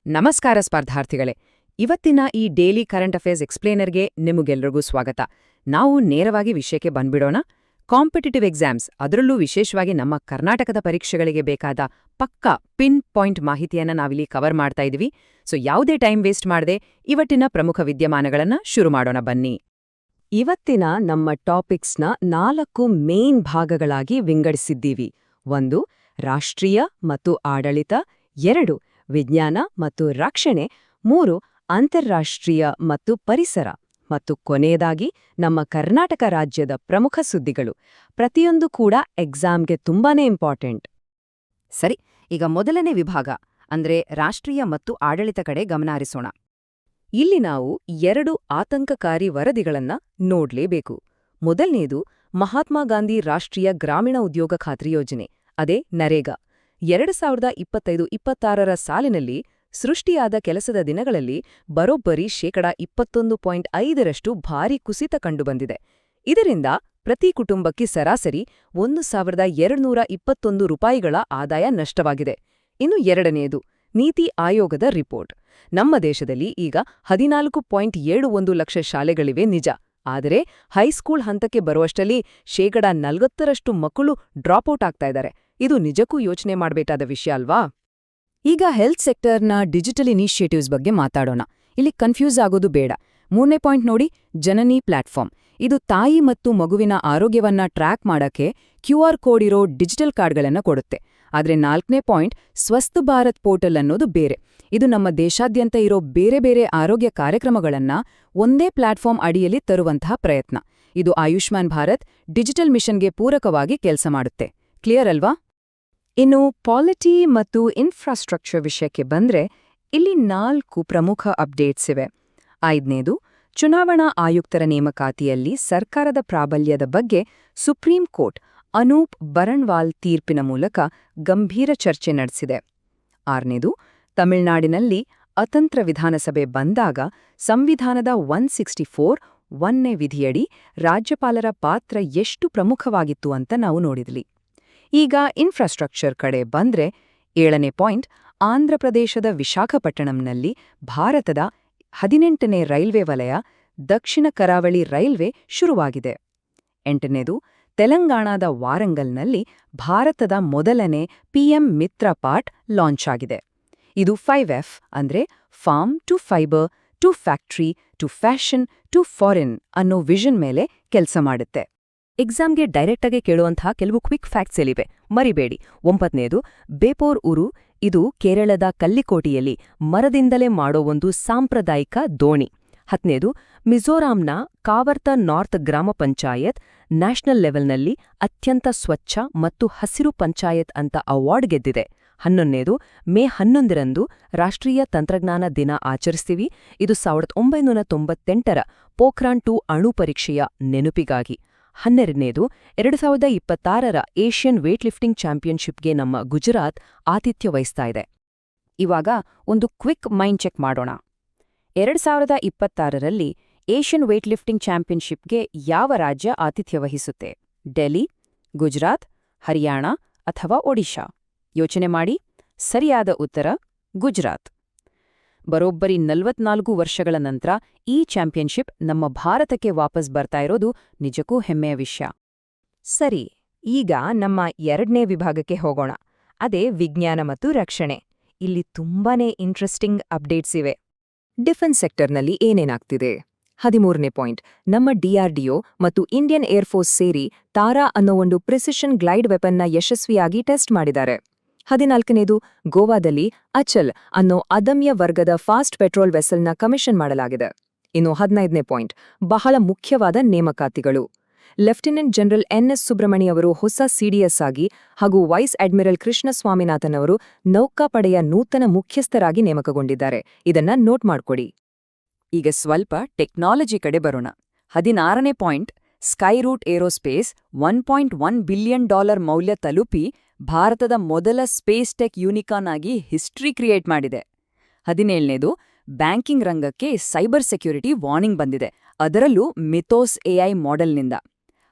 ನಮಸ್ಕಾರ ಸ್ಪರ್ಧಾರ್ಥಿಗಳೇ. ಇವತ್ತಿನ ಈ ಡೈಲಿ ಕರೆಂಟ್ ಅಫೇರ್ಸ್ ಎಕ್ಸ್ಪ್ಲೇನರ್ಗೆ ನಿಮಗೆಲ್ಲರಿಗೂ ಸ್ವಾಗತ. ನಾವು ನೇರವಾಗಿ ವಿಷಯಕ್ಕೆ ಬಂದ್ಬಿಡೋಣ. ಕಾಂಪಿಟೇಟಿವ್ ಎಕ್ಸಾಮ್ಸ್, ಅದರಲ್ಲೂ ವಿಶೇಷವಾಗಿ ನಮ್ಮ ಕರ್ನಾಟಕದ ಪರೀಕ್ಷೆಗಳಿಗೆ ಬೇಕಾದ ಪಕ್ಕಾ ಪಿನ್ ಪಾಯಿಂಟ್ ಮಾಹಿತಿಯನ್ನ ನಾವಿಲ್ಲಿ ಕವರ್ ಮಾಡ್ತಾ ಇದೀವಿ. ಸೊ ಯಾವುದೇ ಟೈಮ್ ವೇಸ್ಟ್ ಮಾಡದೆ ಇವತ್ತಿನ ಪ್ರಮುಖ ವಿದ್ಯಮಾನಗಳನ್ನ ಶುರು ಮಾಡೋಣ ಬನ್ನಿ. ಇವತ್ತಿನ ನಮ್ಮ ಟಾಪಿಕ್ಸ್ನ 4 ಮೇನ್ ಭಾಗಗಳಾಗಿ ವಿಂಗಡಿಸಿದ್ದೀವಿ. 1 ರಾಷ್ಟ್ರೀಯ ಮತ್ತು ಆಡಳಿತ, 2 ವಿಜ್ಞಾನ ಮತ್ತು ರಕ್ಷಣೆ, 3 ಅಂತಾರಾಷ್ಟ್ರೀಯ ಮತ್ತು ಪರಿಸರ, ಮತ್ತು ಕೊನೆಯದಾಗಿ ನಮ್ಮ ಕರ್ನಾಟಕ ರಾಜ್ಯದ ಪ್ರಮುಖ ಸುದ್ದಿಗಳು. ಪ್ರತಿಯೊಂದು ಕೂಡ ಎಕ್ಸಾಮ್ಗೆ ತುಂಬಾನೇ ಇಂಪಾರ್ಟೆಂಟ್. ಸರಿ, ಈಗ ಮೊದಲನೇ ವಿಭಾಗ ಅಂದ್ರೆ ರಾಷ್ಟ್ರೀಯ ಮತ್ತು ಆಡಳಿತ ಕಡೆ ಗಮನ ಹರಿಸೋಣ. ಇಲ್ಲಿ ನಾವು 2 ಆತಂಕಕಾರಿ ವರದಿಗಳನ್ನ ನೋಡ್ಲೇಬೇಕು. ಮೊದಲನೇದು ಮಹಾತ್ಮ ಗಾಂಧಿ ರಾಷ್ಟ್ರೀಯ ಗ್ರಾಮೀಣ ಉದ್ಯೋಗ ಖಾತ್ರಿ ಯೋಜನೆ, ಅದೇ ನರೇಗಾ. 2025-26 ಸಾಲಿನಲ್ಲಿ ಸೃಷ್ಟಿಯಾದ ಕೆಲಸದ ದಿನಗಳಲ್ಲಿ ಬರೋಬ್ಬರಿ 21.5% ಭಾರಿ ಕುಸಿತ ಕಂಡುಬಂದಿದೆ. ಇದರಿಂದ ಪ್ರತಿ ಕುಟುಂಬಕ್ಕೆ ಸರಾಸರಿ 1,221 ರೂಪಾಯಿಗಳ ಆದಾಯ ನಷ್ಟವಾಗಿದೆ. ಇನ್ನು ಎರಡನೆಯದು ನೀತಿ ಆಯೋಗದ ರಿಪೋರ್ಟ್. ನಮ್ಮ ದೇಶದಲ್ಲಿ ಈಗ 14.71 ಲಕ್ಷ ಶಾಲೆಗಳಿವೆ ನಿಜ, ಆದರೆ ಹೈಸ್ಕೂಲ್ ಹಂತಕ್ಕೆ ಬರುವಷ್ಟರಲ್ಲಿ 40% ಮಕ್ಕಳು ಡ್ರಾಪ್ಔಟ್ ಆಗ್ತಾ ಇದ್ದಾರೆ. ಇದು ನಿಜಕ್ಕೂ ಯೋಚನೆ ಮಾಡಬೇಕಾದ ವಿಷಯ ಅಲ್ವಾ? ಈಗ ಹೆಲ್ತ್ ಸೆಕ್ಟರ್ನ ಡಿಜಿಟಲ್ ಇನಿಷಿಯೇಟಿವ್ಸ್ ಬಗ್ಗೆ ಮಾತಾಡೋಣ. ಇಲ್ಲಿ ಕನ್ಫ್ಯೂಸ್ ಆಗೋದು ಬೇಡ. 3ನೇ ಪಾಯಿಂಟ್ ನೋಡಿ, ಜನನಿ ಪ್ಲಾಟ್ಫಾರ್ಮ್. ಇದು ತಾಯಿ ಮತ್ತು ಮಗುವಿನ ಆರೋಗ್ಯವನ್ನ ಟ್ರ್ಯಾಕ್ ಮಾಡಕ್ಕೆ QR ಕೋಡ್ ಇರೋ ಡಿಜಿಟಲ್ ಕಾರ್ಡ್ಗಳನ್ನ ಕೊಡುತ್ತೆ. ಆದ್ರೆ 4ನೇ ಪಾಯಿಂಟ್, ಸ್ವಸ್ಥ ಭಾರತ್ ಪೋರ್ಟಲ್ ಅನ್ನೋದು ಬೇರೆ. ಇದು ನಮ್ಮ ದೇಶಾದ್ಯಂತ ಇರೋ ಬೇರೆ ಬೇರೆ ಆರೋಗ್ಯ ಕಾರ್ಯಕ್ರಮಗಳನ್ನ ಒಂದೇ ಪ್ಲಾಟ್ಫಾರ್ಮ್ ಅಡಿಯಲ್ಲಿ ತರುವಂತಹ ಪ್ರಯತ್ನ. ಇದು ಆಯುಷ್ಮಾನ್ ಭಾರತ್ ಡಿಜಿಟಲ್ ಮಿಷನ್ಗೆ ಪೂರಕವಾಗಿ ಕೆಲಸ ಮಾಡುತ್ತೆ. ಕ್ಲಿಯರ್ ಅಲ್ವಾ? ಇನ್ನು ಪಾಲಿಟಿ ಮತ್ತು ಇನ್ಫ್ರಾಸ್ಟ್ರಕ್ಚರ್ ವಿಷಯಕ್ಕೆ ಬಂದ್ರೆ ಇಲ್ಲಿ 4 ಪ್ರಮುಖ ಅಪ್ಡೇಟ್ಸ್ ಇವೆ. 5ನೇದು, ಚುನಾವಣಾ ಆಯುಕ್ತರ ನೇಮಕಾತಿಯಲ್ಲಿ ಸರ್ಕಾರದ ಪ್ರಾಬಲ್ಯದ ಬಗ್ಗೆ ಸುಪ್ರೀಂ ಕೋರ್ಟ್ ಅನೂಪ್ ಬರಣ್ವಾಲ್ ತೀರ್ಪಿನ ಮೂಲಕ ಗಂಭೀರ ಚರ್ಚೆ ನಡೆಸಿದೆ. 6ನೇದು, ತಮಿಳುನಾಡಿನಲ್ಲಿ ಅತಂತ್ರ ವಿಧಾನಸಭೆ ಬಂದಾಗ ಸಂವಿಧಾನದ 164(1) ವಿಧಿಯಡಿ ರಾಜ್ಯಪಾಲರ ಪಾತ್ರ ಎಷ್ಟು ಪ್ರಮುಖವಾಗಿತ್ತು ಅಂತ ನಾವು ನೋಡಿದ್ವಿ. ಈಗ ಇನ್ಫ್ರಾಸ್ಟ್ರಕ್ಚರ್ ಕಡೆ ಬಂದ್ರೆ 7ನೇ ಪಾಯಿಂಟ್, ಆಂಧ್ರಪ್ರದೇಶದ ವಿಶಾಖಪಟ್ಟಣಂನಲ್ಲಿ ಭಾರತದ 18ನೇ ರೈಲ್ವೆ ವಲಯ, ದಕ್ಷಿಣ ಕರಾವಳಿ ರೈಲ್ವೆ ಶುರುವಾಗಿದೆ. 8ನೇದು, ತೆಲಂಗಾಣದ ವಾರಂಗಲ್ನಲ್ಲಿ ಭಾರತದ ಮೊದಲನೇ PM ಮಿತ್ರ ಪಾರ್ಟ್ ಲಾಂಚ್ ಆಗಿದೆ. ಇದು 5F ಅಂದ್ರೆ farm to fibre to factory to fashion to foreign ಅನ್ನೋ ವಿಷನ್ ಮೇಲೆ ಕೆಲಸ ಮಾಡುತ್ತೆ. ಎಕ್ಸಾಮ್ಗೆ ಡೈರೆಕ್ಟಾಗಿ ಕೇಳುವಂತಹ ಕೆಲವು ಕ್ವಿಕ್ ಫ್ಯಾಕ್ಟ್ಸ್ ಎಲ್ಲಿವೆ, ಮರಿಬೇಡಿ. 9ನೇದು, ಬೇಪೋರ್ ಉರು. ಇದು ಕೇರಳದ ಕಲ್ಲಿಕೋಟೆಯಲ್ಲಿ ಮರದಿಂದಲೇ ಮಾಡೋ ಒಂದು ಸಾಂಪ್ರದಾಯಿಕ ದೋಣಿ. 10ನೇದು, ಮಿಜೋರಾಂನ ಕಾವರ್ತ ನಾರ್ತ್ ಗ್ರಾಮ ಪಂಚಾಯತ್ ನ್ಯಾಷನಲ್ ಲೆವೆಲ್ನಲ್ಲಿ ಅತ್ಯಂತ ಸ್ವಚ್ಛ ಮತ್ತು ಹಸಿರು ಪಂಚಾಯತ್ ಅಂತ ಅವಾರ್ಡ್ ಗೆದ್ದಿದೆ. 11ನೇದು, ಮೇ 11ರಂದು ರಾಷ್ಟ್ರೀಯ ತಂತ್ರಜ್ಞಾನ ದಿನ ಆಚರಿಸ್ತೀವಿ. ಇದು 1998ರ ಪೋಖ್ರಾನ್ 2 ಅಣು ಪರೀಕ್ಷೆಯ ನೆನಪಿಗಾಗಿ. 12ನೇದು, 2026ರ ಏಷ್ಯನ್ ವೇಟ್ ಲಿಫ್ಟಿಂಗ್ ಚಾಂಪಿಯನ್ಶಿಪ್ಗೆ ನಮ್ಮ ಗುಜರಾತ್ ಆತಿಥ್ಯ ವಹಿಸ್ತಾ ಇದೆ. ಇವಾಗ ಒಂದು ಕ್ವಿಕ್ ಮೈಂಡ್ ಚೆಕ್ ಮಾಡೋಣ. 2026ರಲ್ಲಿ ಏಷ್ಯನ್ ವೇಟ್ ಲಿಫ್ಟಿಂಗ್ ಚಾಂಪಿಯನ್ಶಿಪ್ಗೆ ಯಾವ ರಾಜ್ಯ ಆತಿಥ್ಯ ವಹಿಸುತ್ತೆ? ಡೆಲ್ಲಿ, ಗುಜರಾತ್, ಹರಿಯಾಣ ಅಥವಾ ಒಡಿಶಾ? ಯೋಚನೆ ಮಾಡಿ. ಸರಿಯಾದ ಉತ್ತರ ಗುಜರಾತ್. ಬರೋಬ್ಬರಿ 44 ವರ್ಷಗಳ ನಂತರ ಈ ಚಾಂಪಿಯನ್ಶಿಪ್ ನಮ್ಮ ಭಾರತಕ್ಕೆ ವಾಪಸ್ ಬರ್ತಾ ಇರೋದು ನಿಜಕ್ಕೂ ಹೆಮ್ಮೆಯ ವಿಷಯ. ಸರಿ, ಈಗ ನಮ್ಮ 2ನೇ ವಿಭಾಗಕ್ಕೆ ಹೋಗೋಣ. ಅದೇ ವಿಜ್ಞಾನ ಮತ್ತು ರಕ್ಷಣೆ. ಇಲ್ಲಿ ತುಂಬಾನೇ ಇಂಟ್ರೆಸ್ಟಿಂಗ್ ಅಪ್ಡೇಟ್ಸ್ ಇವೆ. ಡಿಫೆನ್ಸ್ ಸೆಕ್ಟರ್ನಲ್ಲಿ ಏನೇನಾಗ್ತಿದೆ? 13ನೇ ಪಾಯಿಂಟ್, ನಮ್ಮ DRDO ಮತ್ತು ಇಂಡಿಯನ್ ಏರ್ಫೋರ್ಸ್ ಸೇರಿ ತಾರಾ ಅನ್ನೋ ಒಂದು ಪ್ರಿಸಿಷನ್ ಗ್ಲೈಡ್ ವೆಪನ್ನ ಯಶಸ್ವಿಯಾಗಿ ಟೆಸ್ಟ್ ಮಾಡಿದ್ದಾರೆ. 14ನೇದು, ಗೋವಾದಲ್ಲಿ ಅಚಲ್ ಅನ್ನೋ ಅದಮ್ಯ ವರ್ಗದ ಫಾಸ್ಟ್ ಪೆಟ್ರೋಲ್ ವೆಸಲ್ನ ಕಮಿಷನ್ ಮಾಡಲಾಗಿದೆ. ಇನ್ನು 15ನೇ ಪಾಯಿಂಟ್, ಬಹಳ ಮುಖ್ಯವಾದ ನೇಮಕಾತಿಗಳು. ಲೆಫ್ಟಿನೆಂಟ್ ಜನರಲ್ NS ಸುಬ್ರಮಣಿ ಅವರು ಹೊಸ CDS ಆಗಿ ಹಾಗೂ ವೈಸ್ ಅಡ್ಮಿರಲ್ ಕೃಷ್ಣ ಸ್ವಾಮಿನಾಥನ್ ಅವರು ನೌಕಾಪಡೆಯ ನೂತನ ಮುಖ್ಯಸ್ಥರಾಗಿ ನೇಮಕಗೊಂಡಿದ್ದಾರೆ. ಇದನ್ನ ನೋಟ್ ಮಾಡ್ಕೊಡಿ. ಈಗ ಸ್ವಲ್ಪ ಟೆಕ್ನಾಲಜಿ ಕಡೆ ಬರೋಣ. 16ನೇ ಪಾಯಿಂಟ್, ಸ್ಕೈರೂಟ್ ಏರೋಸ್ಪೇಸ್ $1.1 ಬಿಲಿಯನ್ ಮೌಲ್ಯ ತಲುಪಿ ಭಾರತದ ಮೊದಲ ಸ್ಪೇಸ್ ಟೆಕ್ ಯೂನಿಕಾನ್ ಆಗಿ ಹಿಸ್ಟ್ರಿ ಕ್ರಿಯೇಟ್ ಮಾಡಿದೆ. 17ನೇದು, ಬ್ಯಾಂಕಿಂಗ್ ರಂಗಕ್ಕೆ ಸೈಬರ್ ಸೆಕ್ಯುರಿಟಿ ವಾರ್ನಿಂಗ್ ಬಂದಿದೆ, ಅದರಲ್ಲೂ ಮಿಥೋಸ್ AI ಮಾಡೆಲ್ನಿಂದ.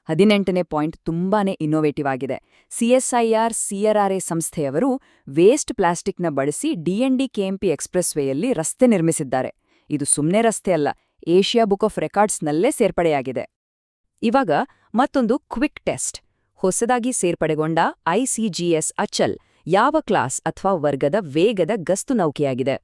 18ನೇ ಪಾಯಿಂಟ್ ತುಂಬಾನೇ ಇನ್ನೋವೇಟಿವ್ ಆಗಿದೆ. CSIR-CRRA ಸಂಸ್ಥೆಯವರು ವೇಸ್ಟ್ ಪ್ಲಾಸ್ಟಿಕ್ನ ಬಳಸಿ D&D KMP ಎಕ್ಸ್‌ಪ್ರೆಸ್ ವೇಯಲ್ಲಿ ರಸ್ತೆ ನಿರ್ಮಿಸಿದ್ದಾರೆ. ಇದು ಸುಮ್ಮನೆ ರಸ್ತೆ ಅಲ್ಲ, ಏಷ್ಯಾ ಬುಕ್ ಆಫ್ ರೆಕಾರ್ಡ್ಸ್ನಲ್ಲೇ ಸೇರ್ಪಡೆಯಾಗಿದೆ. ಇವಾಗ ಮತ್ತೊಂದು ಕ್ವಿಕ್ ಟೆಸ್ಟ್. ಹೊಸದಾಗಿ ಸೇರ್ಪಡೆಗೊಂಡ ICGS ಅಚಲ್ ಯಾವ ಕ್ಲಾಸ್ ಅಥವಾ ವರ್ಗದ ವೇಗದ ಗಸ್ತು ನೌಕೆಯಾಗಿದೆ?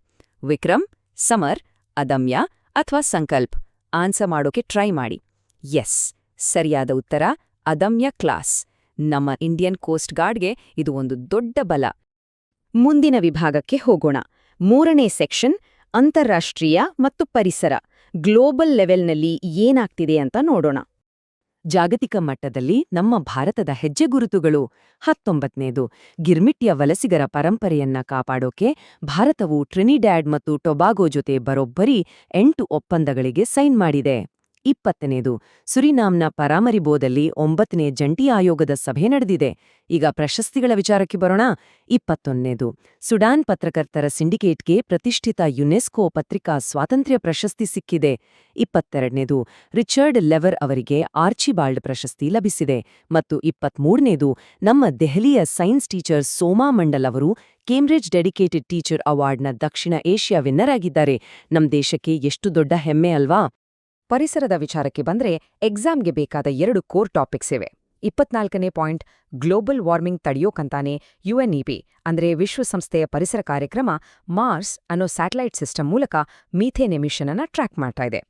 ವಿಕ್ರಮ್, ಸಮರ್, ಅದಮ್ಯ ಅಥವಾ ಸಂಕಲ್ಪ್? ಆನ್ಸರ್ ಮಾಡೋಕೆ ಟ್ರೈ ಮಾಡಿ. ಎಸ್, ಸರಿಯಾದ ಉತ್ತರ ಅದಮ್ಯ ಕ್ಲಾಸ್. ನಮ್ಮ ಇಂಡಿಯನ್ ಕೋಸ್ಟ್ ಗಾರ್ಡ್ಗೆ ಇದು ಒಂದು ದೊಡ್ಡ ಬಲ. ಮುಂದಿನ ವಿಭಾಗಕ್ಕೆ ಹೋಗೋಣ. 3ನೇ ಸೆಕ್ಷನ್, ಅಂತಾರಾಷ್ಟ್ರೀಯ ಮತ್ತು ಪರಿಸರ. ಗ್ಲೋಬಲ್ ಲೆವೆಲ್ನಲ್ಲಿ ಏನಾಗ್ತಿದೆ ಅಂತ ನೋಡೋಣ. ಜಾಗತಿಕ ಮಟ್ಟದಲ್ಲಿ ನಮ್ಮ ಭಾರತದ ಹೆಜ್ಜೆಗುರುತುಗಳು. 19ನೇದು, ಗಿರ್ಮಿಟ್ಟಿಯ ವಲಸಿಗರ ಪರಂಪರೆಯನ್ನ ಕಾಪಾಡೋಕೆ ಭಾರತವು ಟ್ರಿನಿಡ್ಯಾಡ್ ಮತ್ತು ಟೊಬಾಗೊ ಜೊತೆ ಬರೋಬ್ಬರಿ 8 ಒಪ್ಪಂದಗಳಿಗೆ ಸೈನ್ ಮಾಡಿದೆ. 20ನೇದು, ಸುರಿನಾಮ್ನ ಪರಾಮರಿಬೋದಲ್ಲಿ 9ನೇ ಜಂಟಿ ಆಯೋಗದ ಸಭೆ ನಡೆದಿದೆ. ಈಗ ಪ್ರಶಸ್ತಿಗಳ ವಿಚಾರಕ್ಕೆ ಬರೋಣ. 21ನೇದು, ಸುಡಾನ್ ಪತ್ರಕರ್ತರ ಸಿಂಡಿಕೇಟ್ಗೆ ಪ್ರತಿಷ್ಠಿತ ಯುನೆಸ್ಕೋ ಪತ್ರಿಕಾ ಸ್ವಾತಂತ್ರ್ಯ ಪ್ರಶಸ್ತಿ ಸಿಕ್ಕಿದೆ. 22ನೇದು, ರಿಚರ್ಡ್ ಲೆವರ್ ಅವರಿಗೆ ಆರ್ಚಿಬಾಲ್ಡ್ ಪ್ರಶಸ್ತಿ ಲಭಿಸಿದೆ. ಮತ್ತು 23ನೇದು, ನಮ್ಮ ದೆಹಲಿಯ ಸೈನ್ಸ್ ಟೀಚರ್ ಸೋಮಾ ಮಂಡಲ್ ಅವರು ಕೇಂಬ್ರಿಡ್ಜ್ ಡೆಡಿಕೇಟೆಡ್ ಟೀಚರ್ ಅವಾರ್ಡ್ನ ದಕ್ಷಿಣ ಏಷ್ಯಾ ವಿನ್ನರ್ ಆಗಿದ್ದಾರೆ. ನಮ್ ದೇಶಕ್ಕೆ ಎಷ್ಟು ದೊಡ್ಡ ಹೆಮ್ಮೆ ಅಲ್ವಾ? ಪರಿಸರದ ವಿಚಾರಕ್ಕೆ ಬಂದ್ರೆ ಎಕ್ಸಾಮ್ಗೆ ಬೇಕಾದ 2 ಕೋರ್ ಟಾಪಿಕ್ಸ್ ಇವೆ. 24ನೇ ಪಾಯಿಂಟ್, ಗ್ಲೋಬಲ್ ವಾರ್ಮಿಂಗ್ ತಡೆಯೋಕಂತಾನೆ UNEP ಅಂದ್ರೆ ವಿಶ್ವಸಂಸ್ಥೆಯ ಪರಿಸರ ಕಾರ್ಯಕ್ರಮ ಮಾರ್ಸ್ ಅನ್ನೋ ಸ್ಯಾಟಲೈಟ್ ಸಿಸ್ಟಮ್ ಮೂಲಕ ಮೀಥೇನ್ ಎಮಿಷನ್ ಅನ್ನ ಟ್ರ್ಯಾಕ್ ಮಾಡ್ತಾ ಇದೆ.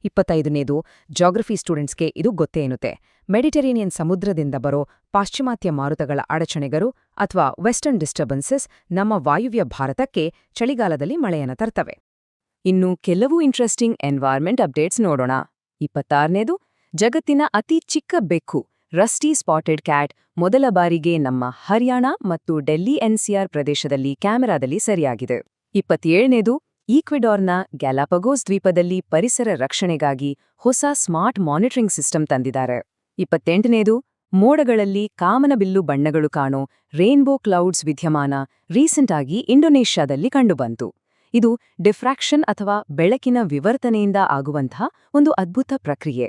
25ನೇದು, ಜಾಗ್ರಫಿ ಸ್ಟೂಡೆಂಟ್ಸ್ಗೆ ಇದು ಗೊತ್ತೇ ಎನ್ನುತ್ತೆ. ಮೆಡಿಟರೇನಿಯನ್ ಸಮುದ್ರದಿಂದ ಬರೋ ಪಾಶ್ಚಿಮಾತ್ಯ ಮಾರುತಗಳ ಅಡಚಣೆಗಳು ಅಥವಾ ವೆಸ್ಟರ್ನ್ ಡಿಸ್ಟರ್ಬೆನ್ಸಸ್ ನಮ್ಮ ವಾಯುವ್ಯ ಭಾರತಕ್ಕೆ ಚಳಿಗಾಲದಲ್ಲಿ ಮಳೆಯನ್ನು ತರ್ತವೆ. ಇನ್ನು ಕೆಲವು ಇಂಟ್ರೆಸ್ಟಿಂಗ್ ಎನ್ವೈರ್ಮೆಂಟ್ ಅಪ್ಡೇಟ್ಸ್ ನೋಡೋಣ. 26ನೇದು, ಜಗತ್ತಿನ ಅತಿ ಚಿಕ್ಕ ಬೆಕ್ಕು ರಸ್ಟಿ ಸ್ಪಾಟೆಡ್ ಕ್ಯಾಟ್ ಮೊದಲ ಬಾರಿಗೆ ನಮ್ಮ ಹರ್ಯಾಣ ಮತ್ತು ಡೆಲ್ಲಿ NCR ಪ್ರದೇಶದಲ್ಲಿ ಕ್ಯಾಮೆರಾದಲ್ಲಿ ಸೆರೆಯಾಗಿದೆ. 27ನೇದು, ಈಕ್ವೆಡಾರ್ನ ಗ್ಯಾಲಾಪಗೋಸ್ ದ್ವೀಪದಲ್ಲಿ ಪರಿಸರ ರಕ್ಷಣೆಗಾಗಿ ಹೊಸ ಸ್ಮಾರ್ಟ್ ಮಾನಿಟರಿಂಗ್ ಸಿಸ್ಟಮ್ ತಂದಿದ್ದಾರೆ. 28ನೇದು, ಮೋಡಗಳಲ್ಲಿ ಕಾಮನಬಿಲ್ಲು ಬಣ್ಣಗಳು ಕಾಣೋ ರೇನ್ಬೋ ಕ್ಲೌಡ್ಸ್ ವಿದ್ಯಮಾನ ರೀಸೆಂಟ್ ಆಗಿ ಇಂಡೋನೇಷ್ಯಾದಲ್ಲಿ ಕಂಡುಬಂತು. ಇದು ಡಿಫ್ರಾಕ್ಷನ್ ಅಥವಾ ಬೆಳಕಿನ ವಿವರ್ತನೆಯಿಂದ ಆಗುವಂಥ ಒಂದು ಅದ್ಭುತ ಪ್ರಕ್ರಿಯೆ.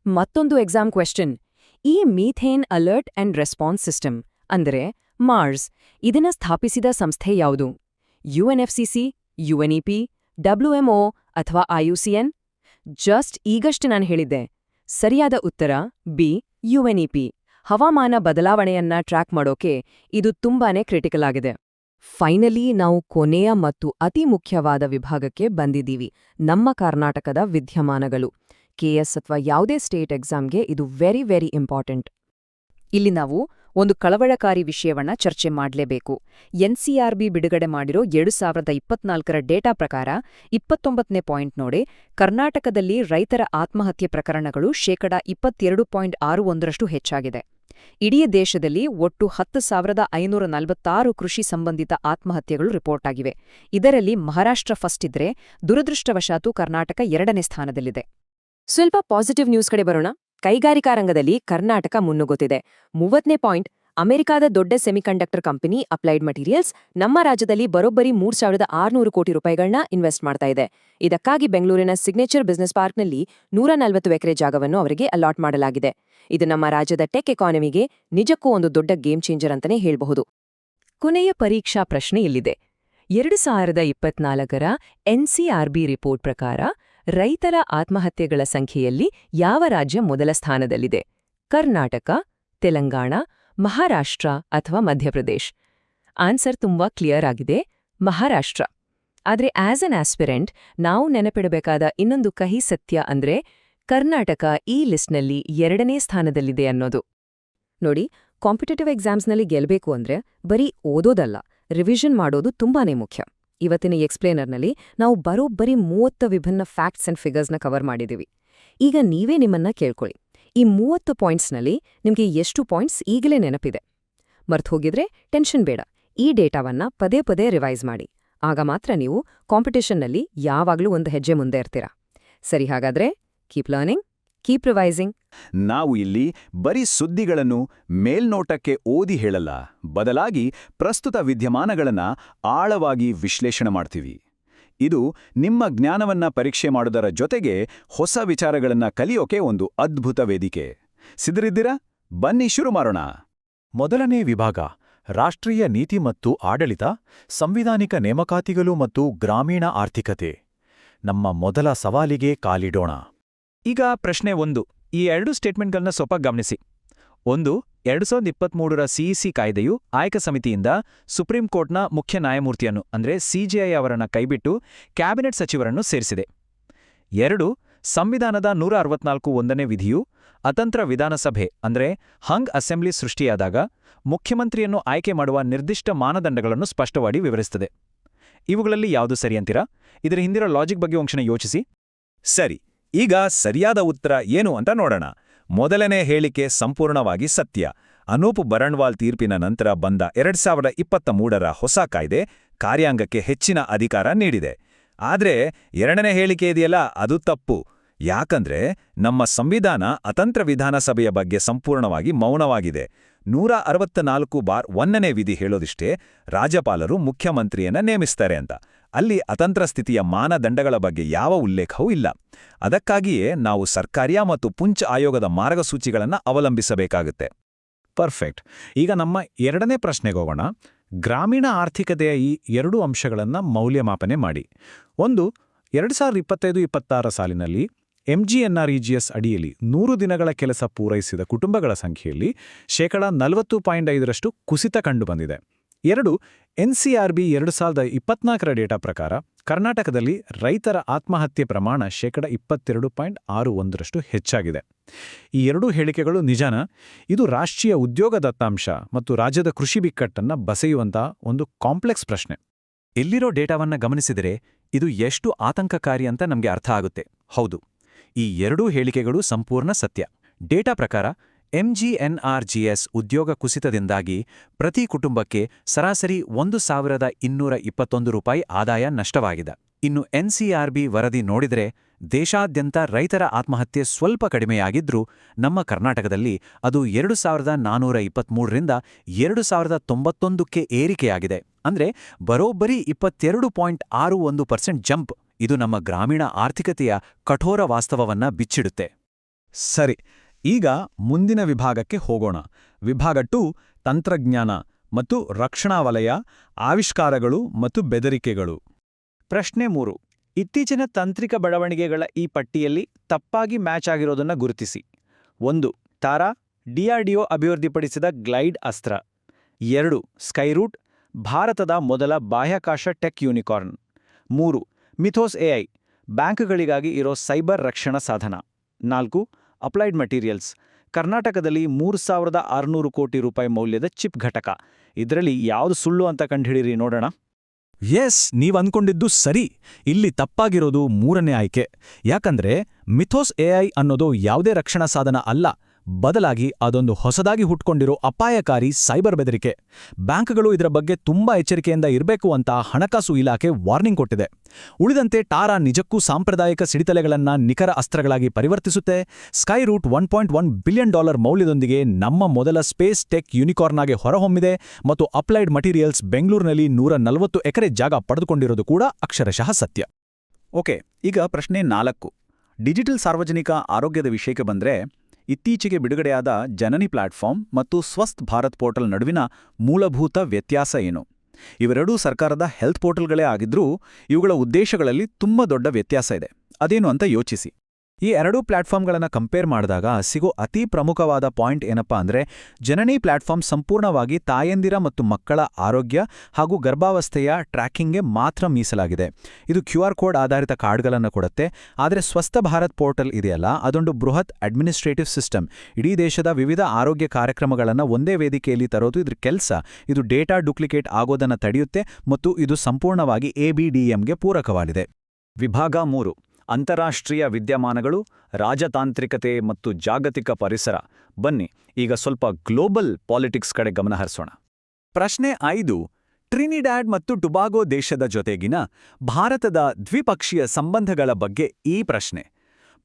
ಮತ್ತೊಂದು ಎಕ್ಸಾಮ್ ಕ್ವೆಶ್ಚನ್, ಈ methane alert and response system ಅಂದರೆ ಮಾರ್ಸ್ ಇದನ್ನ ಸ್ಥಾಪಿಸಿದ ಸಂಸ್ಥೆ ಯಾವುದು? UNFCC, UNEP, WMO ಅಥವಾ IUCN? ಜಸ್ಟ್ ಈಗಷ್ಟೇ ನಾನು ಹೇಳಿದ್ದೆ. ಸರಿಯಾದ ಉತ್ತರ ಬಿ, UNEP. ಹವಾಮಾನ ಬದಲಾವಣೆಯನ್ನ ಟ್ರ್ಯಾಕ್ ಮಾಡೋಕೆ ಇದು ತುಂಬಾನೇ ಕ್ರಿಟಿಕಲ್ ಆಗಿದೆ. ಫೈನಲಿ ನಾವು ಕೊನೆಯ ಮತ್ತು ಅತಿ ಮುಖ್ಯವಾದ ವಿಭಾಗಕ್ಕೆ ಬಂದಿದ್ದೀವಿ, ನಮ್ಮ ಕರ್ನಾಟಕದ ವಿದ್ಯಮಾನಗಳು. KS ಅಥವಾ ಯಾವುದೇ ಸ್ಟೇಟ್ ಎಕ್ಸಾಮ್ಗೆ ಇದು ವೆರಿ ವೆರಿ ಇಂಪಾರ್ಟೆಂಟ್. ಇಲ್ಲಿ ನಾವು ಒಂದು ಕಳವಳಕಾರಿ ವಿಷಯವನ್ನ ಚರ್ಚೆ ಮಾಡಲೇಬೇಕು. NCRB ಬಿಡುಗಡೆ ಮಾಡಿರೋ 2024ರ ಡೇಟಾ ಪ್ರಕಾರ 29ನೇ ಪಾಯಿಂಟ್ ನೋಡಿ, ಕರ್ನಾಟಕದಲ್ಲಿ ರೈತರ ಆತ್ಮಹತ್ಯೆ ಪ್ರಕರಣಗಳು 22.61% ಹೆಚ್ಚಾಗಿದೆ. ಇಡೀ ದೇಶದಲ್ಲಿ ಒಟ್ಟು 10,546 ಕೃಷಿ ಸಂಬಂಧಿತ ಆತ್ಮಹತ್ಯೆಗಳು ರಿಪೋರ್ಟ್ ಆಗಿವೆ. ಇದರಲ್ಲಿ ಮಹಾರಾಷ್ಟ್ರ ಫಸ್ಟ್ ಇದ್ರೆ ದುರದೃಷ್ಟವಶಾತು ಕರ್ನಾಟಕ 2ನೇ ಸ್ಥಾನದಲ್ಲಿದೆ. ಸ್ವಲ್ಪ ಪಾಸಿಟಿವ್ ನ್ಯೂಸ್ ಕಡೆ ಬರೋಣ. ಕೈಗಾರಿಕಾ ರಂಗದಲ್ಲಿ ಕರ್ನಾಟಕ ಮುನ್ನುಗ್ಗುತ್ತಿದೆ. 30ನೇ ಪಾಯಿಂಟ್, ಅಮೆರಿಕಾದ ದೊಡ್ಡ ಸೆಮಿಕಂಡಕ್ಟರ್ ಕಂಪನಿ ಅಪ್ಲೈಡ್ ಮಟೀರಿಯಲ್ಸ್ ನಮ್ಮ ರಾಜ್ಯದಲ್ಲಿ ಬರೋಬ್ಬರಿ 3,600 ಕೋಟಿ ರೂಪಾಯಿಗಳನ್ನ ಇನ್ವೆಸ್ಟ್ ಮಾಡ್ತಾ ಇದೆ. ಇದಕ್ಕಾಗಿ ಬೆಂಗಳೂರಿನ ಸಿಗ್ನೇಚರ್ ಬಿಸಿನೆಸ್ ಪಾರ್ಕ್ನಲ್ಲಿ 140 ಎಕರೆ ಜಾಗವನ್ನು ಅವರಿಗೆ ಅಲಾಟ್ ಮಾಡಲಾಗಿದೆ. ಇದು ನಮ್ಮ ರಾಜ್ಯದ ಟೆಕ್ ಎಕಾನಮಿಗೆ ನಿಜಕ್ಕೂ ಒಂದು ದೊಡ್ಡ ಗೇಮ್ ಚೇಂಜರ್ ಅಂತಾನೆ ಹೇಳಬಹುದು. ಕೊನೆಯ ಪರೀಕ್ಷಾ ಪ್ರಶ್ನೆ ಇಲ್ಲಿದೆ. 2024ರ NCRB ರಿಪೋರ್ಟ್ ಪ್ರಕಾರ ರೈತರ ಆತ್ಮಹತ್ಯೆಗಳ ಸಂಖ್ಯೆಯಲ್ಲಿ ಯಾವ ರಾಜ್ಯ ಮೊದಲ ಸ್ಥಾನದಲ್ಲಿದೆ? ಕರ್ನಾಟಕ, ತೆಲಂಗಾಣ, ಮಹಾರಾಷ್ಟ್ರ ಅಥವಾ ಮಧ್ಯಪ್ರದೇಶ್? ಆನ್ಸರ್ ತುಂಬಾ ಕ್ಲಿಯರ್ ಆಗಿದೆ, ಮಹಾರಾಷ್ಟ್ರ. ಆದ್ರೆ ಆಸ್ ಅನ್ ಆಸ್ಪಿರೆಂಟ್ ನಾವು ನೆನಪಿಡಬೇಕಾದ ಇನ್ನೊಂದು ಕಹಿ ಸತ್ಯ ಅಂದ್ರೆ ಕರ್ನಾಟಕ ಈ ಲಿಸ್ಟ್ನಲ್ಲಿ 2ನೇ ಸ್ಥಾನದಲ್ಲಿದೆ ಅನ್ನೋದು. ನೋಡಿ, ಕಾಂಪಿಟೇಟಿವ್ ಎಕ್ಸಾಮ್ಸ್ನಲ್ಲಿ ಗೆಲ್ಲಬೇಕು ಅಂದ್ರೆ ಬರೀ ಓದೋದಲ್ಲ, ರಿವಿಷನ್ ಮಾಡೋದು ತುಂಬಾನೇ ಮುಖ್ಯ. ಇವತ್ತಿನ ಎಕ್ಸ್ಪ್ಲೇನರ್ನಲ್ಲಿ ನಾವು ಬರೋಬ್ಬರಿ 30 ವಿಭಿನ್ನ ಫ್ಯಾಕ್ಟ್ಸ್ ಅಂಡ್ ಫಿಗರ್ಸ್ನ ಕವರ್ ಮಾಡಿದ್ದೀವಿ. ಈಗ ನೀವೇ ನಿಮ್ಮನ್ನ ಕೇಳ್ಕೊಳ್ಳಿ, ಈ 30 ಪಾಯಿಂಟ್ಸ್ನಲ್ಲಿ ನಿಮಗೆ ಎಷ್ಟು ಪಾಯಿಂಟ್ಸ್ ಈಗಲೇ ನೆನಪಿದೆ? ಮರ್ತೋಗಿದ್ರೆ ಟೆನ್ಷನ್ ಬೇಡ, ಈ ಡೇಟಾವನ್ನ ಪದೇ ಪದೇ ರಿವೈಸ್ ಮಾಡಿ. ಆಗ ಮಾತ್ರ ನೀವು ಕಾಂಪಿಟೇಷನ್ನಲ್ಲಿ ಯಾವಾಗ್ಲೂ ಒಂದು ಹೆಜ್ಜೆ ಮುಂದೆ ಇರ್ತೀರಾ. ಸರಿ, ಹಾಗಾದ್ರೆ ಕೀಪ್ ಲರ್ನಿಂಗ್, ಕೀಪ್ ರಿವೈಸಿಂಗ್. ನಾವು ಇಲ್ಲಿ ಬರೀ ಸುದ್ದಿಗಳನ್ನು ಮೇಲ್ನೋಟಕ್ಕೆ ಓದಿ ಹೇಳಲ್ಲ, ಬದಲಾಗಿ ಪ್ರಸ್ತುತ ವಿದ್ಯಮಾನಗಳನ್ನ ಆಳವಾಗಿ ವಿಶ್ಲೇಷಣೆ ಮಾಡ್ತೀವಿ. ಇದು ನಿಮ್ಮ ಜ್ಞಾನವನ್ನ ಪರೀಕ್ಷೆ ಮಾಡೋದರ ಜೊತೆಗೆ ಹೊಸ ವಿಚಾರಗಳನ್ನ ಕಲಿಯೋಕೆ ಒಂದು ಅದ್ಭುತ ವೇದಿಕೆ. ಸಿದ್ಧರಿದ್ದೀರಾ? ಬನ್ನಿ ಶುರು ಮಾಡೋಣ. ಮೊದಲನೇ ವಿಭಾಗ ರಾಷ್ಟ್ರೀಯ ನೀತಿ ಮತ್ತು ಆಡಳಿತ, ಸಂವಿಧಾನಿಕ ನೇಮಕಾತಿಗಳು ಮತ್ತು ಗ್ರಾಮೀಣ ಆರ್ಥಿಕತೆ. ನಮ್ಮ ಮೊದಲ ಸವಾಲಿಗೆ ಕಾಲಿಡೋಣ. ಈಗ ಪ್ರಶ್ನೆ 1. ಈ ಎರಡು ಸ್ಟೇಟ್ಮೆಂಟ್ಗಳನ್ನ ಸ್ವಲ್ಪ ಗಮನಿಸಿ. 1. 2023ರ ಸಿಇಸಿ ಕಾಯ್ದೆಯು ಆಯ್ಕೆ ಸಮಿತಿಯಿಂದ ಸುಪ್ರೀಂ ಕೋರ್ಟ್ನ ಮುಖ್ಯ ನ್ಯಾಯಮೂರ್ತಿಯನ್ನು ಅಂದ್ರೆ ಸಿಜೆಐ ಅವರನ್ನ ಕೈಬಿಟ್ಟು ಕ್ಯಾಬಿನೆಟ್ ಸಚಿವರನ್ನು ಸೇರಿಸಿದೆ. 2. ಸಂವಿಧಾನದ 164 ಒಂದನೇ ವಿಧಿಯು ಅತಂತ್ರ ವಿಧಾನಸಭೆ ಅಂದ್ರೆ ಹಂಗ್ ಅಸೆಂಬ್ಲಿ ಸೃಷ್ಟಿಯಾದಾಗ ಮುಖ್ಯಮಂತ್ರಿಯನ್ನು ಆಯ್ಕೆ ಮಾಡುವ ನಿರ್ದಿಷ್ಟ ಮಾನದಂಡಗಳನ್ನು ಸ್ಪಷ್ಟವಾಗಿ ವಿವರಿಸುತ್ತದೆ. ಇವುಗಳಲ್ಲಿ ಯಾವುದು ಸರಿ ಅಂತೀರಾ? ಇದರ ಹಿಂದಿರೋ ಲಾಜಿಕ್ ಬಗ್ಗೆ ಒಂಕ್ಷಣ ಯೋಚಿಸಿ. ಸರಿ, ಈಗ ಸರಿಯಾದ ಉತ್ತರ ಏನು ಅಂತ ನೋಡೋಣ. ಮೊದಲನೇ ಹೇಳಿಕೆ ಸಂಪೂರ್ಣವಾಗಿ ಸತ್ಯ. ಅನೂಪ್ ಬರಣ್ವಾಲ್ ತೀರ್ಪಿನ ನಂತರ ಬಂದ 2023ರ ಹೊಸ ಕಾಯ್ದೆ ಕಾರ್ಯಾಂಗಕ್ಕೆ ಹೆಚ್ಚಿನ ಅಧಿಕಾರ ನೀಡಿದೆ. ಆದ್ರೆ ಎರಡನೇ ಹೇಳಿಕೆ ಇದೆಯಲ್ಲ, ಅದು ತಪ್ಪು. ಯಾಕಂದ್ರೆ ನಮ್ಮ ಸಂವಿಧಾನ ಅತಂತ್ರ ವಿಧಾನಸಭೆಯ ಬಗ್ಗೆ ಸಂಪೂರ್ಣವಾಗಿ ಮೌನವಾಗಿದೆ. 164(1) ವಿಧಿ ಹೇಳೋದಿಷ್ಟೇ, ರಾಜ್ಯಪಾಲರು ಮುಖ್ಯಮಂತ್ರಿಯನ್ನ ನೇಮಿಸ್ತಾರೆ ಅಂತ. ಅಲ್ಲಿ ಅತಂತ್ರ ಸ್ಥಿತಿಯ ಮಾನದಂಡಗಳ ಬಗ್ಗೆ ಯಾವ ಉಲ್ಲೇಖವೂ ಇಲ್ಲ. ಅದಕ್ಕಾಗಿಯೇ ನಾವು ಸರ್ಕಾರಿಯ ಮತ್ತು ಪುಂಚ್ ಆಯೋಗದ ಮಾರ್ಗಸೂಚಿಗಳನ್ನು ಅವಲಂಬಿಸಬೇಕಾಗುತ್ತೆ. ಪರ್ಫೆಕ್ಟ್. ಈಗ ನಮ್ಮ ಎರಡನೇ ಪ್ರಶ್ನೆಗೋಗೋಣ. ಗ್ರಾಮೀಣ ಆರ್ಥಿಕತೆಯ ಈ ಎರಡು ಅಂಶಗಳನ್ನು ಮೌಲ್ಯಮಾಪನೆ ಮಾಡಿ. 1. 2025-26 ಸಾಲಿನಲ್ಲಿ ಎಂಜಿಎನ್ಆರ್ಇಜಿಎಸ್ ಅಡಿಯಲ್ಲಿ 100 ದಿನಗಳ ಕೆಲಸ ಪೂರೈಸಿದ ಕುಟುಂಬಗಳ ಸಂಖ್ಯೆಯಲ್ಲಿ 40.5% ಕುಸಿತ ಕಂಡುಬಂದಿದೆ. 2. ಎನ್ಸಿಆರ್ಬಿ 2024ರ ಡೇಟಾ ಪ್ರಕಾರ ಕರ್ನಾಟಕದಲ್ಲಿ ರೈತರ ಆತ್ಮಹತ್ಯೆ ಪ್ರಮಾಣ 22.61% ಹೆಚ್ಚಾಗಿದೆ. ಈ ಎರಡೂ ಹೇಳಿಕೆಗಳು ನಿಜನಾ? ಇದು ರಾಷ್ಟ್ರೀಯ ಉದ್ಯೋಗ ದತ್ತಾಂಶ ಮತ್ತು ರಾಜ್ಯದ ಕೃಷಿ ಬಿಕ್ಕಟ್ಟನ್ನು ಬಸೆಯುವಂಥ ಒಂದು ಕಾಂಪ್ಲೆಕ್ಸ್ ಪ್ರಶ್ನೆ. ಇಲ್ಲಿರೋ ಡೇಟಾವನ್ನ ಗಮನಿಸಿದರೆ ಇದು ಎಷ್ಟು ಆತಂಕಕಾರಿ ಅಂತ ನಮಗೆ ಅರ್ಥ ಆಗುತ್ತೆ. ಹೌದು, ಈ ಎರಡೂ ಹೇಳಿಕೆಗಳು ಸಂಪೂರ್ಣ ಸತ್ಯ. ಡೇಟಾ ಪ್ರಕಾರ ಎಂಜಿಎನ್ಆರ್ಜಿಎಸ್ ಉದ್ಯೋಗ ಕುಸಿತದಿಂದಾಗಿ ಪ್ರತಿ ಕುಟುಂಬಕ್ಕೆ ಸರಾಸರಿ 1,221 ರೂಪಾಯಿ ಆದಾಯ ನಷ್ಟವಾಗಿದೆ. ಇನ್ನು ಎನ್ಸಿಆರ್ಬಿ ವರದಿ ನೋಡಿದರೆ ದೇಶಾದ್ಯಂತ ರೈತರ ಆತ್ಮಹತ್ಯೆ ಸ್ವಲ್ಪ ಕಡಿಮೆಯಾಗಿದ್ರೂ ನಮ್ಮ ಕರ್ನಾಟಕದಲ್ಲಿ ಅದು 2,423ರಿಂದ 2,091ಕ್ಕೆ ಏರಿಕೆಯಾಗಿದೆ. ಅಂದ್ರೆ ಬರೋಬ್ಬರಿ 22.61% ಜಂಪ್. ಇದು ನಮ್ಮ ಗ್ರಾಮೀಣ ಆರ್ಥಿಕತೆಯ ಕಠೋರ ವಾಸ್ತವವನ್ನ ಬಿಚ್ಚಿಡುತ್ತೆ. ಸರಿ, ಈಗ ಮುಂದಿನ ವಿಭಾಗಕ್ಕೆ ಹೋಗೋಣ. ವಿಭಾಗ 2 ತಂತ್ರಜ್ಞಾನ ಮತ್ತು ರಕ್ಷಣಾ ವಲಯ, ಆವಿಷ್ಕಾರಗಳು ಮತ್ತು ಬೆದರಿಕೆಗಳು. ಪ್ರಶ್ನೆ 3. ಇತ್ತೀಚಿನ ತಾಂತ್ರಿಕ ಬೆಳವಣಿಗೆಗಳ ಈ ಪಟ್ಟಿಯಲ್ಲಿ ತಪ್ಪಾಗಿ ಮ್ಯಾಚ್ ಆಗಿರೋದನ್ನ ಗುರುತಿಸಿ. 1. ತಾರಾ, ಡಿಆರ್ಡಿಒ ಅಭಿವೃದ್ಧಿಪಡಿಸಿದ ಗ್ಲೈಡ್ ಅಸ್ತ್ರ. 2. ಸ್ಕೈರೂಟ್, ಭಾರತದ ಮೊದಲ ಬಾಹ್ಯಾಕಾಶ ಟೆಕ್ ಯೂನಿಕಾರ್ನ್. 3. ಮಿಥೋಸ್ ಎಐ, ಬ್ಯಾಂಕ್ಗಳಿಗಾಗಿ ಇರೋ ಸೈಬರ್ ರಕ್ಷಣಾ ಸಾಧನ. 4. ಅಪ್ಲೈಡ್ ಮಟೀರಿಯಲ್ಸ್, ಕರ್ನಾಟಕದಲ್ಲಿ 3,600 ಕೋಟಿ ರೂಪಾಯಿ ಮೌಲ್ಯದ ಚಿಪ್ ಘಟಕ. ಇದರಲ್ಲಿ ಯಾವುದು ಸುಳ್ಳು ಅಂತ ಕಂಡುಹಿಡಿಯಿರಿ ನೋಡೋಣ. ಎಸ್, ನೀವ್ ಅನ್ಕೊಂಡಿದ್ದು ಸರಿ. ಇಲ್ಲಿ ತಪ್ಪಾಗಿರೋದು 3ನೇ ಆಯ್ಕೆ. ಯಾಕಂದ್ರೆ ಮಿಥೋಸ್ ಎಐ ಅನ್ನೋದು ಯಾವುದೇ ರಕ್ಷಣಾ ಸಾಧನ ಅಲ್ಲ, ಬದಲಾಗಿ ಅದೊಂದು ಹೊಸದಾಗಿ ಹುಟ್ಕೊಂಡಿರೋ ಅಪಾಯಕಾರಿ ಸೈಬರ್ ಬೆದರಿಕೆ. ಬ್ಯಾಂಕ್ಗಳು ಇದರ ಬಗ್ಗೆ ತುಂಬಾ ಎಚ್ಚರಿಕೆಯಿಂದ ಇರಬೇಕು ಅಂತ ಹಣಕಾಸು ಇಲಾಖೆ ವಾರ್ನಿಂಗ್ ಕೊಟ್ಟಿದೆ. ಉಳಿದಂತೆ ಟಾರಾ ನಿಜಕ್ಕೂ ಸಾಂಪ್ರದಾಯಿಕ ಸಿಡಿತಲೆಗಳನ್ನ ನಿಖರ ಅಸ್ತ್ರಗಳಾಗಿ ಪರಿವರ್ತಿಸುತ್ತೆ. ಸ್ಕೈರೂಟ್ $1.1 ಬಿಲಿಯನ್ ಮೌಲ್ಯದೊಂದಿಗೆ ನಮ್ಮ ಮೊದಲ ಸ್ಪೇಸ್ ಟೆಕ್ ಯೂನಿಕಾರ್ನಾಗೆ ಹೊರಹೊಮ್ಮಿದೆ ಮತ್ತು ಅಪ್ಲೈಡ್ ಮಟೀರಿಯಲ್ಸ್ ಬೆಂಗಳೂರಿನಲ್ಲಿ 140 ಎಕರೆ ಜಾಗ ಪಡೆದುಕೊಂಡಿರೋದು ಕೂಡ ಅಕ್ಷರಶಃ ಸತ್ಯ. ಓಕೆ, ಈಗ ಪ್ರಶ್ನೆ 4. ಡಿಜಿಟಲ್ ಸಾರ್ವಜನಿಕ ಆರೋಗ್ಯದ ವಿಷಯಕ್ಕೆ ಬಂದ್ರೆ, ಇತ್ತೀಚೆಗೆ ಬಿಡುಗಡೆಯಾದ ಜನನಿ ಪ್ಲಾಟ್ಫಾರ್ಮ್ ಮತ್ತು ಸ್ವಸ್ಥ ಭಾರತ್ ಪೋರ್ಟಲ್ ನಡುವಿನ ಮೂಲಭೂತ ವ್ಯತ್ಯಾಸ ಏನು? ಇವೆರಡೂ ಸರ್ಕಾರದ ಹೆಲ್ತ್ ಪೋರ್ಟಲ್ಗಳೇ ಆಗಿದ್ರೂ ಇವುಗಳ ಉದ್ದೇಶಗಳಲ್ಲಿ ತುಂಬಾ ದೊಡ್ಡ ವ್ಯತ್ಯಾಸ ಇದೆ. ಅದೇನು ಅಂತ ಯೋಚಿಸಿ. ಈ ಎರಡೂ ಪ್ಲಾಟ್ಫಾರ್ಮ್ಗಳನ್ನು ಕಂಪೇರ್ ಮಾಡಿದಾಗ ಸಿಗೋ ಅತಿ ಪ್ರಮುಖವಾದ ಪಾಯಿಂಟ್ ಏನಪ್ಪಾ ಅಂದ್ರೆ, ಜನನಿ ಪ್ಲಾಟ್ಫಾರ್ಮ್ ಸಂಪೂರ್ಣವಾಗಿ ತಾಯಂದಿರ ಮತ್ತು ಮಕ್ಕಳ ಆರೋಗ್ಯ ಹಾಗೂ ಗರ್ಭಾವಸ್ಥೆಯ ಟ್ರ್ಯಾಕಿಂಗ್ಗೆ ಮಾತ್ರ ಮೀಸಲಾಗಿದೆ. ಇದು QR ಕೋಡ್ ಆಧಾರಿತ ಕಾರ್ಡ್ಗಳನ್ನು ಕೊಡುತ್ತೆ. ಆದರೆ ಸ್ವಸ್ಥ ಭಾರತ್ ಪೋರ್ಟಲ್ ಇದೆಯಲ್ಲ, ಅದೊಂದು ಬೃಹತ್ ಅಡ್ಮಿನಿಸ್ಟ್ರೇಟಿವ್ ಸಿಸ್ಟಮ್. ಇಡೀ ದೇಶದ ವಿವಿಧ ಆರೋಗ್ಯ ಕಾರ್ಯಕ್ರಮಗಳನ್ನು ಒಂದೇ ವೇದಿಕೆಯಲ್ಲಿ ತರೋದು ಇದ್ರ ಕೆಲಸ. ಇದು ಡೇಟಾ ಡುಪ್ಲಿಕೇಟ್ ಆಗೋದನ್ನು ತಡೆಯುತ್ತೆ ಮತ್ತು ಇದು ಸಂಪೂರ್ಣವಾಗಿ ABDMಗೆ ಪೂರಕವಾಗಿದೆ. ವಿಭಾಗ 3 ಅಂತಾರಾಷ್ಟ್ರೀಯ ವಿದ್ಯಮಾನಗಳು, ರಾಜತಾಂತ್ರಿಕತೆ ಮತ್ತು ಜಾಗತಿಕ ಪರಿಸರ. ಬನ್ನಿ ಈಗ ಸ್ವಲ್ಪ ಗ್ಲೋಬಲ್ ಪಾಲಿಟಿಕ್ಸ್ ಕಡೆ ಗಮನ ಹರಿಸೋಣ. ಪ್ರಶ್ನೆ 5. ಟ್ರಿನಿಡ್ಯಾಡ್ ಮತ್ತು ಟೊಬಾಗೊ ದೇಶದ ಜೊತೆಗಿನ ಭಾರತದ ದ್ವಿಪಕ್ಷೀಯ ಸಂಬಂಧಗಳ ಬಗ್ಗೆ ಈ ಪ್ರಶ್ನೆ.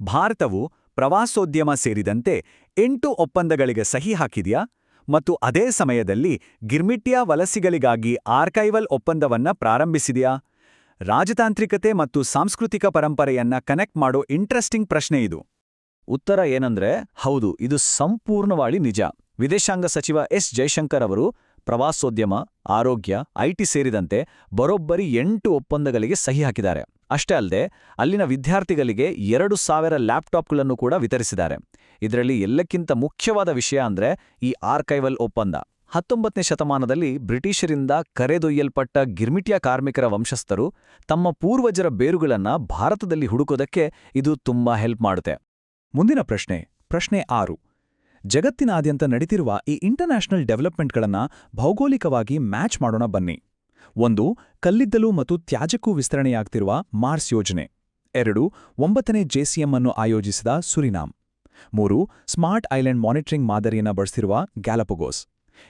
ಭಾರತವು ಪ್ರವಾಸೋದ್ಯಮ ಸೇರಿದಂತೆ 8 ಒಪ್ಪಂದಗಳಿಗೆ ಸಹಿ ಹಾಕಿದೆಯಾ? ಮತ್ತು ಅದೇ ಸಮಯದಲ್ಲಿ ಗಿರ್ಮಿಟ್ಯಾ ವಲಸಿಗಳಿಗಾಗಿ ಆರ್ಕೈವಲ್ ಒಪ್ಪಂದವನ್ನ ಪ್ರಾರಂಭಿಸಿದೆಯಾ? ರಾಜತಾಂತ್ರಿಕತೆ ಮತ್ತು ಸಾಂಸ್ಕೃತಿಕ ಪರಂಪರೆಯನ್ನ ಕನೆಕ್ಟ್ ಮಾಡೋ ಇಂಟ್ರೆಸ್ಟಿಂಗ್ ಪ್ರಶ್ನೆ ಇದು. ಉತ್ತರ ಏನಂದ್ರೆ ಹೌದು, ಇದು ಸಂಪೂರ್ಣವಾಗಿ ನಿಜ. ವಿದೇಶಾಂಗ ಸಚಿವ ಎಸ್ ಜೈಶಂಕರ್ ಅವರು ಪ್ರವಾಸೋದ್ಯಮ, ಆರೋಗ್ಯ, ಐಟಿ ಸೇರಿದಂತೆ ಬರೋಬ್ಬರಿ 8 ಒಪ್ಪಂದಗಳಿಗೆ ಸಹಿ ಹಾಕಿದ್ದಾರೆ. ಅಷ್ಟೇ ಅಲ್ಲದೆ ಅಲ್ಲಿನ ವಿದ್ಯಾರ್ಥಿಗಳಿಗೆ 2,000 ಲ್ಯಾಪ್ಟಾಪ್ಗಳನ್ನು ಕೂಡ ವಿತರಿಸಿದ್ದಾರೆ. ಇದರಲ್ಲಿ ಎಲ್ಲಕ್ಕಿಂತ ಮುಖ್ಯವಾದ ವಿಷಯ ಅಂದ್ರೆ ಈ ಆರ್ಕೈವಲ್ ಒಪ್ಪಂದ. 19ನೇ ಶತಮಾನದಲ್ಲಿ ಬ್ರಿಟಿಷರಿಂದ ಕರೆದೊಯ್ಯಲ್ಪಟ್ಟ ಗಿರ್ಮಿಟಿಯ ಕಾರ್ಮಿಕರ ವಂಶಸ್ಥರು ತಮ್ಮ ಪೂರ್ವಜರ ಬೇರುಗಳನ್ನ ಭಾರತದಲ್ಲಿ ಹುಡುಕೋದಕ್ಕೆ ಇದು ತುಂಬಾ ಹೆಲ್ಪ್ ಮಾಡುತ್ತೆ. ಮುಂದಿನ ಪ್ರಶ್ನೆ 6. ಜಗತ್ತಿನಾದ್ಯಂತ ನಡೀತಿರುವ ಈ ಇಂಟರ್ನ್ಯಾಷನಲ್ ಡೆವಲಪ್ಮೆಂಟ್ಗಳನ್ನ ಭೌಗೋಳಿಕವಾಗಿ ಮ್ಯಾಚ್ ಮಾಡೋಣ ಬನ್ನಿ. 1. ಕಲ್ಲಿದ್ದಲು ಮತ್ತು ತ್ಯಾಜ್ಯಕ್ಕೂ ವಿಸ್ತರಣೆಯಾಗ್ತಿರುವ ಮಾರ್ಸ್ ಯೋಜನೆ. 2. 9ನೇ JCM ಅನ್ನು ಆಯೋಜಿಸಿದ ಸುರಿನಾಮ್. 3. ಸ್ಮಾರ್ಟ್ ಐಲ್ಯಾಂಡ್ ಮಾನಿಟರಿಂಗ್ ಮಾದರಿಯನ್ನ ಬಳಸಿರುವ ಗ್ಯಾಲಪಗೋಸ್.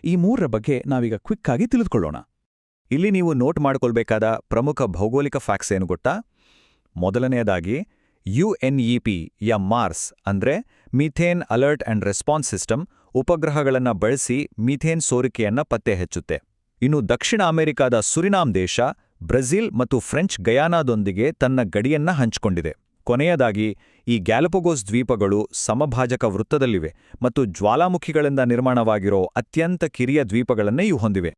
ಈ 3ರ ಬಗ್ಗೆ ನಾವೀಗ ಕ್ವಿಕ್ ಆಗಿ ತಿಳಿದುಕೊಳ್ಳೋಣ. ಇಲ್ಲಿ ನೀವು ನೋಟ್ ಮಾಡಿಕೊಳ್ಬೇಕಾದ ಪ್ರಮುಖ ಭೌಗೋಳಿಕ ಫ್ಯಾಕ್ಟ್ಸ್ ಏನು ಗೊತ್ತಾ? ಮೊದಲನೆಯದಾಗಿ UNEP ಯ ಮಾರ್ಸ್ ಅಂದ್ರೆ methane alert and response system ಉಪಗ್ರಹಗಳನ್ನು ಬಳಸಿ ಮೀಥೇನ್ ಸೋರಿಕೆಯನ್ನ ಪತ್ತೆ ಹಚ್ಚುತ್ತೆ. ಇನ್ನು ದಕ್ಷಿಣ ಅಮೆರಿಕಾದ ಸುರಿನಾಮ್ ದೇಶ ಬ್ರೆಜಿಲ್ ಮತ್ತು ಫ್ರೆಂಚ್ ಗಯಾನಾದೊಂದಿಗೆ ತನ್ನ ಗಡಿಯನ್ನ ಹಂಚಿಕೊಂಡಿದೆ. ಕೊನೆಯದಾಗಿ ಈ ಗ್ಯಾಲಪಗೋಸ್ ದ್ವೀಪಗಳು ಸಮಭಾಜಕ ವೃತ್ತದಲ್ಲಿವೆ ಮತ್ತು ಜ್ವಾಲಾಮುಖಿಗಳಿಂದ ನಿರ್ಮಾಣವಾಗಿರೋ ಅತ್ಯಂತ ಕಿರಿಯ ದ್ವೀಪಗಳನ್ನೇ ಇವು ಹೊಂದಿವೆ.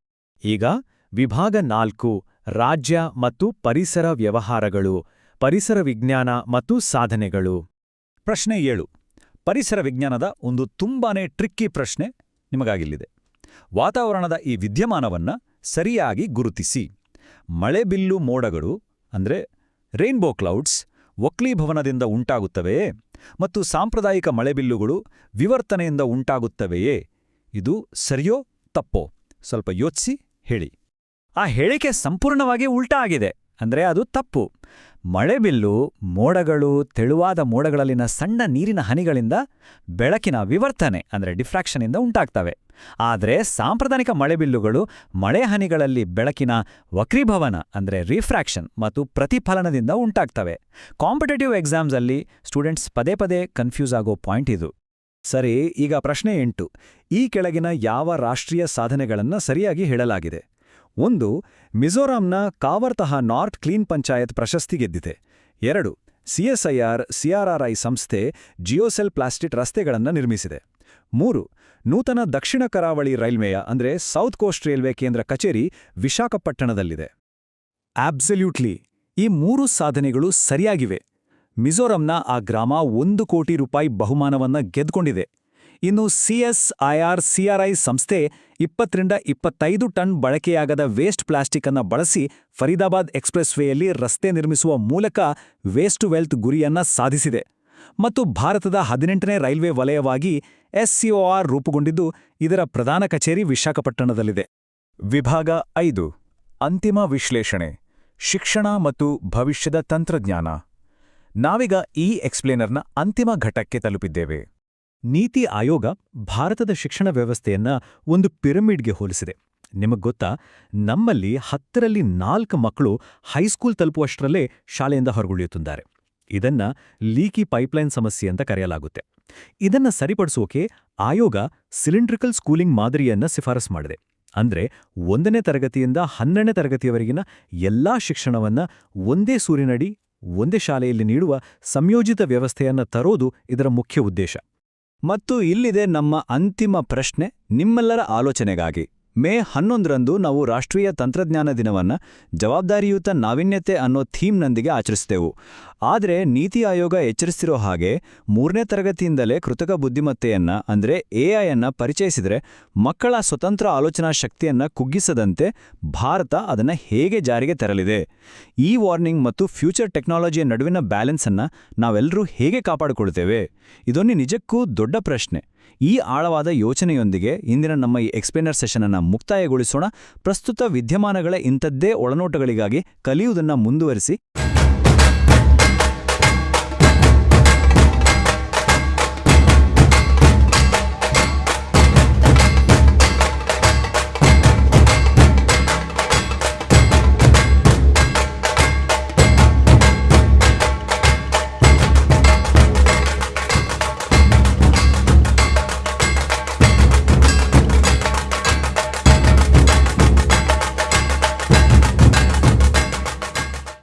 ಈಗ ವಿಭಾಗ 4 ರಾಜ್ಯ ಮತ್ತು ಪರಿಸರ ವ್ಯವಹಾರಗಳು, ಪರಿಸರ ವಿಜ್ಞಾನ ಮತ್ತು ಸಾಧನೆಗಳು. ಪ್ರಶ್ನೆ 7. ಪರಿಸರ ವಿಜ್ಞಾನದ ಒಂದು ತುಂಬಾನೇ ಟ್ರಿಕ್ಕಿ ಪ್ರಶ್ನೆ ನಿಮಗಾಗಿಲ್ಲಿದೆ. ವಾತಾವರಣದ ಈ ವಿದ್ಯಮಾನವನ್ನ ಸರಿಯಾಗಿ ಗುರುತಿಸಿ. ಮಳೆಬಿಲ್ಲು ಮೋಡಗಳು ಅಂದ್ರೆ ರೈನ್ಬೋ ಕ್ಲೌಡ್ಸ್ ವಕ್ಲೀಭವನದಿಂದ ಉಂಟಾಗುತ್ತವೆಯೇ ಮತ್ತು ಸಾಂಪ್ರದಾಯಿಕ ಮಳೆಬಿಲ್ಲುಗಳು ವಿವರ್ತನೆಯಿಂದ ಉಂಟಾಗುತ್ತವೆಯೇ? ಇದು ಸರಿಯೋ ತಪ್ಪೋ? ಸ್ವಲ್ಪ ಯೋಚಿಸಿ ಹೇಳಿ. ಆ ಹೇಳಿಕೆ ಸಂಪೂರ್ಣವಾಗಿ ಉಲ್ಟಾ ಆಗಿದೆ, ಅಂದ್ರೆ ಅದು ತಪ್ಪು. ಮಳೆಬಿಲ್ಲು ಮೋಡಗಳು ತೆಳುವಾದ ಮೋಡಗಳಲ್ಲಿನ ಸಣ್ಣ ನೀರಿನ ಹನಿಗಳಿಂದ ಬೆಳಕಿನ ವಿವರ್ತನೆ ಅಂದ್ರೆ ಡಿಫ್ರಾಕ್ಷನ್ನಿಂದ ಉಂಟಾಗ್ತವೆ. ಆದರೆ ಸಾಂಪ್ರದಾಯಿಕ ಮಳೆಬಿಲ್ಲುಗಳು ಮಳೆ ಹನಿಗಳಲ್ಲಿ ಬೆಳಕಿನ ವಕ್ರೀಭವನ ಅಂದ್ರೆ ರಿಫ್ರಾಕ್ಷನ್ ಮತ್ತು ಪ್ರತಿಫಲನದಿಂದ ಉಂಟಾಗ್ತವೆ. ಕಾಂಪಿಟೇಟಿವ್ ಎಕ್ಸಾಮ್ಸ್ ಅಲ್ಲಿ ಸ್ಟೂಡೆಂಟ್ಸ್ ಪದೇ ಪದೇ ಕನ್ಫ್ಯೂಸ್ ಆಗೋ ಪಾಯಿಂಟ್ ಇದು. ಸರಿ, ಈಗ ಪ್ರಶ್ನೆ 8. ಈ ಕೆಳಗಿನ ಯಾವ ರಾಷ್ಟ್ರೀಯ ಸಾಧನೆಗಳನ್ನ ಸರಿಯಾಗಿ ಹೇಳಲಾಗಿದೆ? 1. ಮಿಜೋರಾಂನ ಕಾವರ್ತಹ ನಾರ್ತ್ ಕ್ಲೀನ್ ಪಂಚಾಯತ್ ಪ್ರಶಸ್ತಿ ಗೆದ್ದಿದೆ. 2. CSIR CRRI ಸಂಸ್ಥೆ ಜಿಯೋಸೆಲ್ ಪ್ಲಾಸ್ಟಿಕ್ ರಸ್ತೆಗಳನ್ನು ನಿರ್ಮಿಸಿದೆ. 3. ನೂತನ ದಕ್ಷಿಣ ಕರಾವಳಿ ರೈಲ್ವೆಯ ಅಂದ್ರೆ ಸೌತ್ ಕೋಸ್ಟ್ ರೈಲ್ವೆ ಕೇಂದ್ರ ಕಚೇರಿ ವಿಶಾಖಪಟ್ಟಣದಲ್ಲಿದೆ. ಆಬ್ಸಲ್ಯೂಟ್ಲಿ, ಈ 3 ಸಾಧನೆಗಳು ಸರಿಯಾಗಿವೆ. ಮಿಜೋರಂನ ಆ ಗ್ರಾಮ 1 ಕೋಟಿ ರೂಪಾಯಿ ಬಹುಮಾನವನ್ನ ಗೆದ್ಕೊಂಡಿದೆ. ಇನ್ನು CSIR CRI ಸಂಸ್ಥೆ 20-25 ಟನ್ ಬಳಕೆಯಾಗದ ವೇಸ್ಟ್ ಪ್ಲಾಸ್ಟಿಕ್ ಅನ್ನ ಬಳಸಿ ಫರೀದಾಬಾದ್ ಎಕ್ಸ್‌ಪ್ರೆಸ್ ವೇಯಲ್ಲಿ ರಸ್ತೆ ನಿರ್ಮಿಸುವ ಮೂಲಕ ವೇಸ್ಟ್ ಟು ವೆಲ್ತ್ ಗುರಿಯನ್ನ ಸಾಧಿಸಿದೆ. ಮತ್ತು ಭಾರತದ 18ನೇ ರೈಲ್ವೆ ವಲಯವಾಗಿ SCOR ರೂಪುಗೊಂಡಿದ್ದು ಇದರ ಪ್ರಧಾನ ಕಚೇರಿ ವಿಶಾಖಪಟ್ಟಣದಲ್ಲಿದೆ. ವಿಭಾಗ 5 ಅಂತಿಮ ವಿಶ್ಲೇಷಣೆ, ಶಿಕ್ಷಣ ಮತ್ತು ಭವಿಷ್ಯದ ತಂತ್ರಜ್ಞಾನ. ನಾವೀಗ ಈ ಎಕ್ಸ್‌ಪ್ಲೇನರ್ನ ಅಂತಿಮ ಘಟ್ಟಕ್ಕೆ ತಲುಪಿದ್ದೇವೆ. ನೀತಿ ಆಯೋಗ ಭಾರತದ ಶಿಕ್ಷಣ ವ್ಯವಸ್ಥೆಯನ್ನ ಒಂದು ಪಿರಮಿಡ್ಗೆ ಹೋಲಿಸಿದೆ. ನಿಮಗ್ಗೊತ್ತಾ, ನಮ್ಮಲ್ಲಿ 10ರಲ್ಲಿ 4 ಮಕ್ಕಳು ಹೈಸ್ಕೂಲ್ ತಲುಪುವಷ್ಟರಲ್ಲೇ ಶಾಲೆಯಿಂದ ಹೊರಗುಳಿಯುತ್ತಿದ್ದಾರೆ. ಇದನ್ನ ಲೀಕಿ ಪೈಪ್ಲೈನ್ ಸಮಸ್ಯೆ ಅಂತ ಕರೆಯಲಾಗುತ್ತೆ. ಇದನ್ನ ಸರಿಪಡಿಸೋಕೆ ಆಯೋಗ ಸಿಲಿಂಡ್ರಿಕಲ್ ಸ್ಕೂಲಿಂಗ್ ಮಾದರಿಯನ್ನ ಶಿಫಾರಸು ಮಾಡಿದೆ. ಅಂದ್ರೆ 1ನೇ ತರಗತಿಯಿಂದ 12ನೇ ತರಗತಿಯವರೆಗಿನ ಎಲ್ಲಾ ಶಿಕ್ಷಣವನ್ನ ಒಂದೇ ಸೂರಿನಡಿ ಒಂದೇ ಶಾಲೆಯಲ್ಲಿ ನೀಡುವ ಸಂಯೋಜಿತ ವ್ಯವಸ್ಥೆಯನ್ನ ತರೋದು ಇದರ ಮುಖ್ಯ ಉದ್ದೇಶ. ಮತ್ತು ಇಲ್ಲಿದೆ ನಮ್ಮ ಅಂತಿಮ ಪ್ರಶ್ನೆ ನಿಮ್ಮೆಲ್ಲರ ಆಲೋಚನೆಗಾಗಿ. ಮೇ 11ರಂದು ನಾವು ರಾಷ್ಟ್ರೀಯ ತಂತ್ರಜ್ಞಾನ ದಿನವನ್ನ ಜವಾಬ್ದಾರಿಯುತ ನಾವೀನ್ಯತೆ ಅನ್ನೋ ಥೀಮ್ನೊಂದಿಗೆ ಆಚರಿಸಿದೆವು. ಆದರೆ ನೀತಿ ಆಯೋಗ ಎಚ್ಚರಿಸಿರೋ ಹಾಗೆ 3ನೇ ತರಗತಿಯಿಂದಲೇ ಕೃತಕ ಬುದ್ಧಿಮತ್ತೆಯನ್ನ ಅಂದ್ರೆ AIಯನ್ನ ಪರಿಚಯಿಸಿದ್ರೆ ಮಕ್ಕಳ ಸ್ವತಂತ್ರ ಆಲೋಚನಾ ಶಕ್ತಿಯನ್ನ ಕುಗ್ಗಿಸದಂತೆ ಭಾರತ ಅದನ್ನ ಹೇಗೆ ಜಾರಿಗೆ ತರಲಿದೆ? ಈ ವಾರ್ನಿಂಗ್ ಮತ್ತು ಫ್ಯೂಚರ್ ಟೆಕ್ನಾಲಜಿಯ ನಡುವಿನ ಬ್ಯಾಲೆನ್ಸ್ ಅನ್ನ ನಾವೆಲ್ಲರೂ ಹೇಗೆ ಕಾಪಾಡಿಕೊಳ್ತೇವೆ? ಇದೊಂದು ನಿಜಕ್ಕೂ ದೊಡ್ಡ ಪ್ರಶ್ನೆ. ಈ ಆಳವಾದ ಯೋಚನೆಯೊಂದಿಗೆ ಇಂದಿನ ನಮ್ಮ ಈ ಎಕ್ಸ್‌ಪ್ಲೇನರ್ ಸೆಷನ್ ಅನ್ನು ಮುಕ್ತಾಯಗೊಳಿಸೋಣ. ಪ್ರಸ್ತುತ ವಿದ್ಯಮಾನಗಳ ಇಂಥದ್ದೇ ಒಳನೋಟಗಳಿಗಾಗಿ ಕಲಿಯುವುದನ್ನು ಮುಂದುವರಿಸಿ.